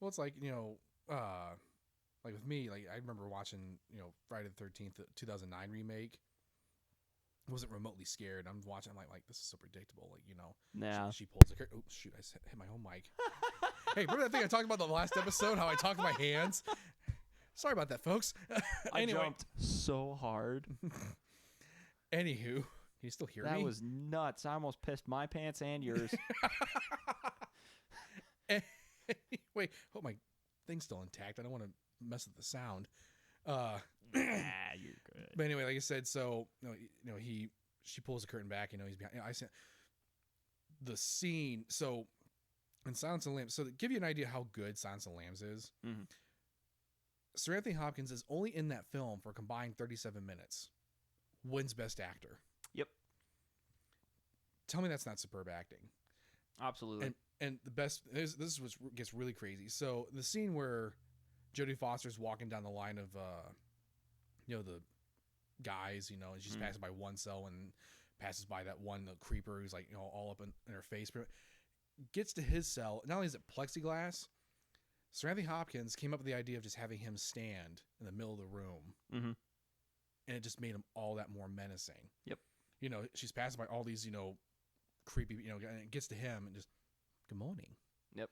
Well, it's like, like with me, like I remember watching, Friday the 13th, 2009 remake. I wasn't remotely scared. I'm watching. I'm like this is so predictable. Like, Yeah. she pulls the curtain. Oh shoot! I hit my own mic. Hey, remember that thing I talked about the last episode? How I talked with my hands. Sorry about that, folks. I jumped so hard. Anywho, can you still hear me? That was nuts. I almost pissed my pants and yours. Wait, hope my thing's still intact. I don't want to mess with the sound. Nah, you're good. But anyway, like I said, so she pulls the curtain back. He's behind. I said the scene. So in Silence of the Lambs. So to give you an idea how good Silence of the Lambs is, Sir Anthony Hopkins is only in that film for a combined 37 minutes. Wins Best Actor. Yep. Tell me that's not superb acting. Absolutely. And the best, this is what gets really crazy. So the scene where Jodie Foster's walking down the line of, the guys, and she's passing by one cell and passes by that one, the creeper who's like, all up in her face. Gets to his cell. Not only is it plexiglass, Sir Anthony Hopkins came up with the idea of just having him stand in the middle of the room. And it just made him all that more menacing. Yep. She's passing by all these, creepy, and it gets to him and just, good morning. Yep.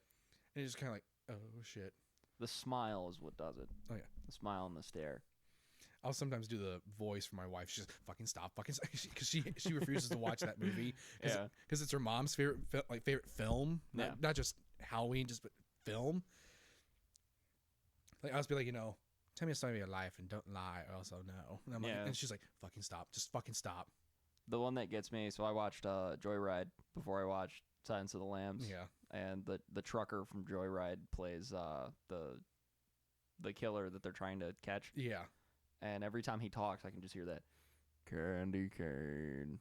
And it's just kind of like, oh, shit. The smile is what does it. Oh, yeah. The smile and the stare. I'll sometimes do the voice for my wife. She's just, fucking stop. Because she refuses to watch that movie. Because it's her mom's favorite film. Not just Halloween, just film. Like, I'll just be like, tell me a story of your life and don't lie or else I'll know. And, and she's like, fucking stop. Just fucking stop. The one that gets me, so I watched Joyride before I watched Silence of the Lambs. Yeah. And the trucker from Joyride plays the killer that they're trying to catch. Yeah. And every time he talks, I can just hear that, candy cane.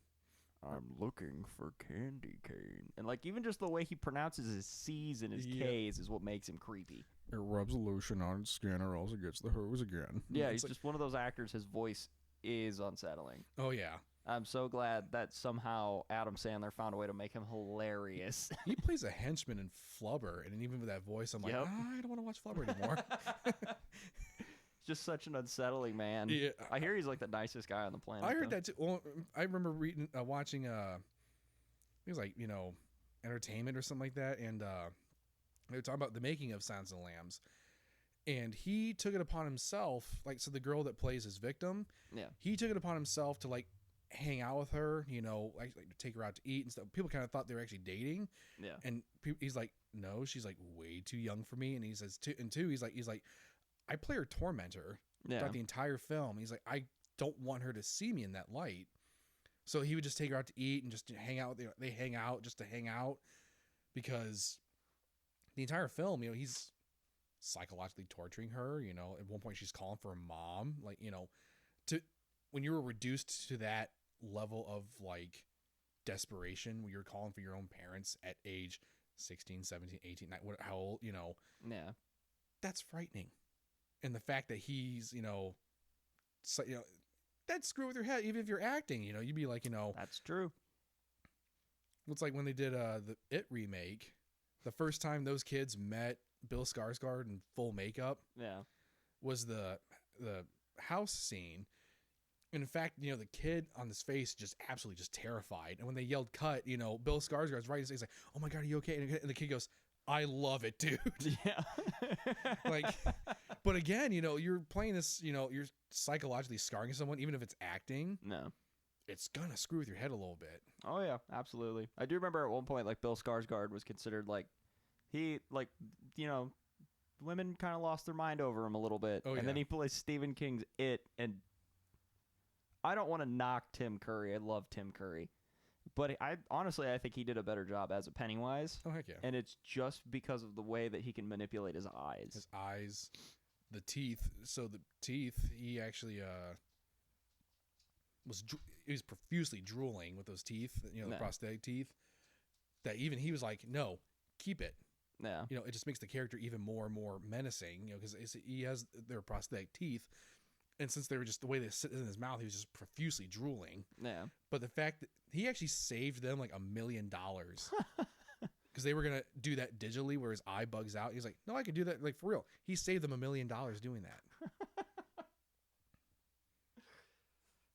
I'm looking for candy cane. And, like, even just the way he pronounces his C's and his K's is what makes him creepy. It rubs a lotion on its skin or else it gets the hose again. Yeah, he's just one of those actors. His voice is unsettling. Oh, yeah. I'm so glad that somehow Adam Sandler found a way to make him hilarious. He plays a henchman in Flubber, and even with that voice, I'm like, I don't want to watch Flubber anymore. Just such an unsettling man. Yeah. I hear he's like the nicest guy on the planet. I heard that too. Well, I remember watching, it was like, Entertainment or something like that, and they were talking about the making of Silence of the Lambs, and he took it upon himself, like, so the girl that plays his victim, he took it upon himself to, like, hang out with her, like take her out to eat and stuff. People kind of thought they were actually dating. Yeah. And he's like, no, she's like way too young for me. And he says, he's like, I play her tormentor throughout the entire film. He's like, I don't want her to see me in that light. So he would just take her out to eat and just hang out. They hang out just to hang out because the entire film, he's psychologically torturing her. At one point she's calling for her mom, like, when you were reduced to that level of like desperation when you're calling for your own parents at age 16, 17, 18, how old, that's frightening. And the fact that he's, that'd screw with your head. Even if you're acting, you'd be like, that's true. It's like when they did the It remake, the first time those kids met Bill Skarsgård in full makeup was the house scene. And in fact, the kid on his face just absolutely just terrified. And when they yelled cut, Bill Skarsgård's right. He's like, "Oh my God, are you okay?" And the kid goes, "I love it, dude." Yeah. But again, you're playing this, you're psychologically scarring someone, even if it's acting. No. It's gonna screw with your head a little bit. Oh yeah, absolutely. I do remember at one point, like, Bill Skarsgård was considered women kind of lost their mind over him a little bit. Oh, and then he plays Stephen King's It, and I don't want to knock Tim Curry. I love Tim Curry. But I think he did a better job as a Pennywise. Oh, heck yeah. And it's just because of the way that he can manipulate his eyes. His eyes, the teeth. So the teeth, he actually he was profusely drooling with those teeth, the prosthetic teeth, that even he was like, no, keep it. Yeah. It just makes the character even more and more menacing, because he has their prosthetic teeth. And since they were just the way they sit in his mouth, he was just profusely drooling. Yeah. But the fact that he actually saved them like $1 million. because they were gonna do that digitally where his eye bugs out. He's like, no, I could do that, like, for real. He saved them $1 million doing that.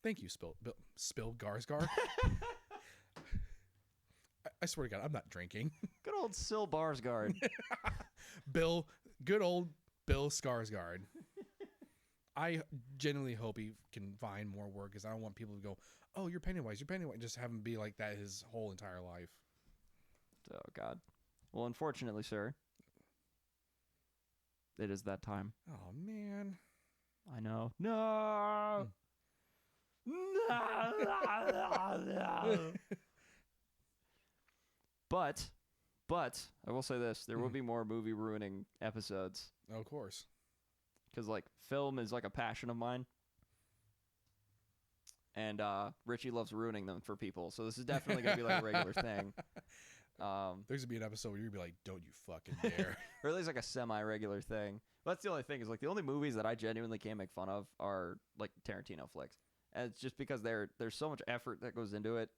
Thank you, Spill Garsgar. I swear to God, I'm not drinking. Good old Sil Barsgaard. Good old Bill Skarsgård. I genuinely hope he can find more work, because I don't want people to go, oh, you're Pennywise, just have him be like that his whole entire life. Oh, God. Well, unfortunately, sir, it is that time. Oh, man. I know. No! No! But I will say this: there will be more movie ruining episodes. Oh, of course, because like film is like a passion of mine, and Richie loves ruining them for people. So this is definitely gonna be like a regular thing. There's gonna be an episode where you're gonna be like, "Don't you fucking dare!" Or at least like a semi-regular thing. But that's the only thing, is like the only movies that I genuinely can't make fun of are like Tarantino flicks, and it's just because there's so much effort that goes into it.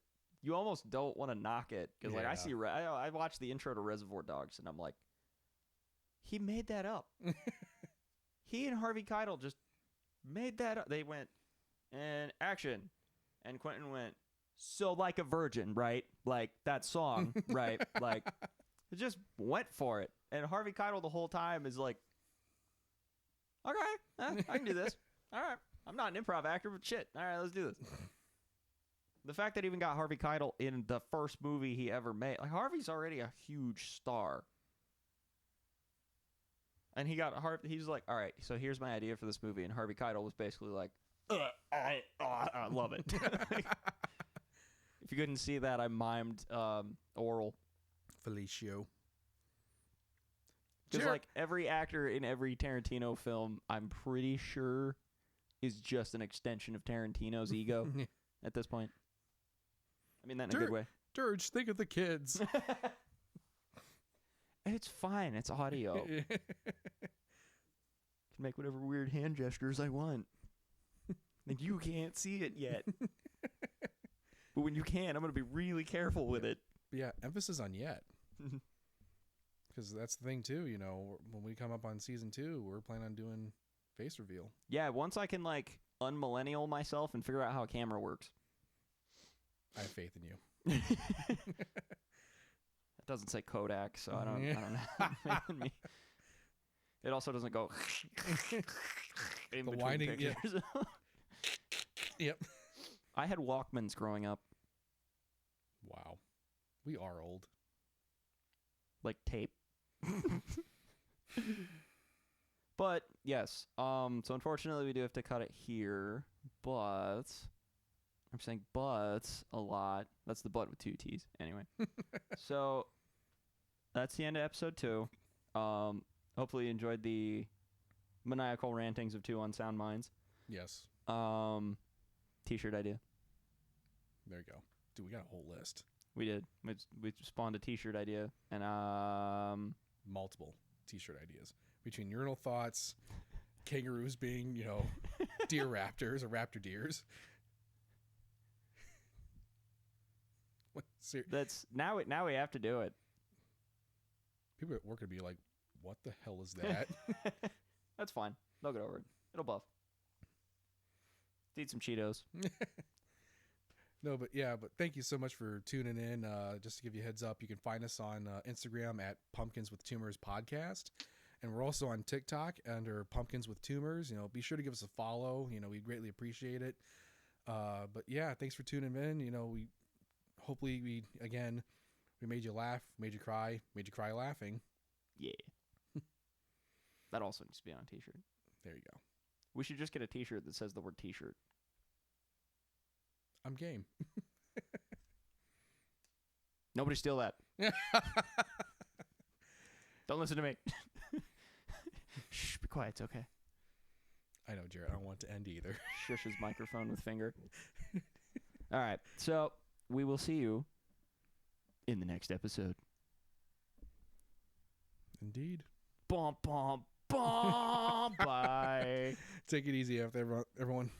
You almost don't want to knock it, because like I watched the intro to Reservoir Dogs, and I'm like, he made that up. He and Harvey Keitel just made that up. They went and action, and Quentin went, so like a virgin, right? Like that song, right? Like it just went for it, and Harvey Keitel the whole time is like, okay, I can do this. All right, I'm not an improv actor, but shit, all right, let's do this. The fact that he even got Harvey Keitel in the first movie he ever made. Like, Harvey's already a huge star. And he's like, all right, so here's my idea for this movie. And Harvey Keitel was basically like, I love it. If you couldn't see that, I mimed oral. Felicio. Because, like, every actor in every Tarantino film, I'm pretty sure, is just an extension of Tarantino's ego at this point. I mean that in a good way. Dirge, think of the kids. It's fine. It's audio. Can make whatever weird hand gestures I want. And you can't see it yet. But when you can, I'm going to be really careful with it. Yeah, emphasis on yet. Because that's the thing, too. You know, when we come up on season 2, we're planning on doing face reveal. Yeah, once I can, like, unmillennial myself and figure out how a camera works. I have faith in you. It doesn't say Kodak, so I don't know. It also doesn't go in the between winding, pictures. Yep. I had Walkmans growing up. Wow. We are old. Like tape. But yes, so unfortunately we do have to cut it here, but I'm saying but a lot. That's the but with 2 T's. Anyway. So that's the end of episode 2. Hopefully you enjoyed the maniacal rantings of 2 unsound minds. Yes. T-shirt idea. There you go. Dude, we got a whole list. We did. We spawned a T-shirt idea, and multiple T-shirt ideas between urinal thoughts, kangaroos being, you know, deer raptors or raptor deers. What? That's now we have to do it. People at work would be like, "What the hell is that?" That's fine. They'll get over it. It'll buff. Eat some Cheetos. No, but thank you so much for tuning in. Just to give you a heads up, you can find us on Instagram at Pumpkins with Tumors Podcast. And we're also on TikTok under Pumpkins with Tumors. You know, be sure to give us a follow. You know, we greatly appreciate it. But yeah, thanks for tuning in. You know, hopefully we made you laugh, made you cry laughing. Yeah. That also needs to be on a T-shirt. There you go. We should just get a T-shirt that says the word T-shirt. I'm game. Nobody steal that. Don't listen to me. Shh, be quiet. It's okay. I know, Jared. I don't want it to end either. Shush his microphone with finger. All right. So we will see you in the next episode. Indeed. Bum, bum, bum. Bye. Take it easy, everyone.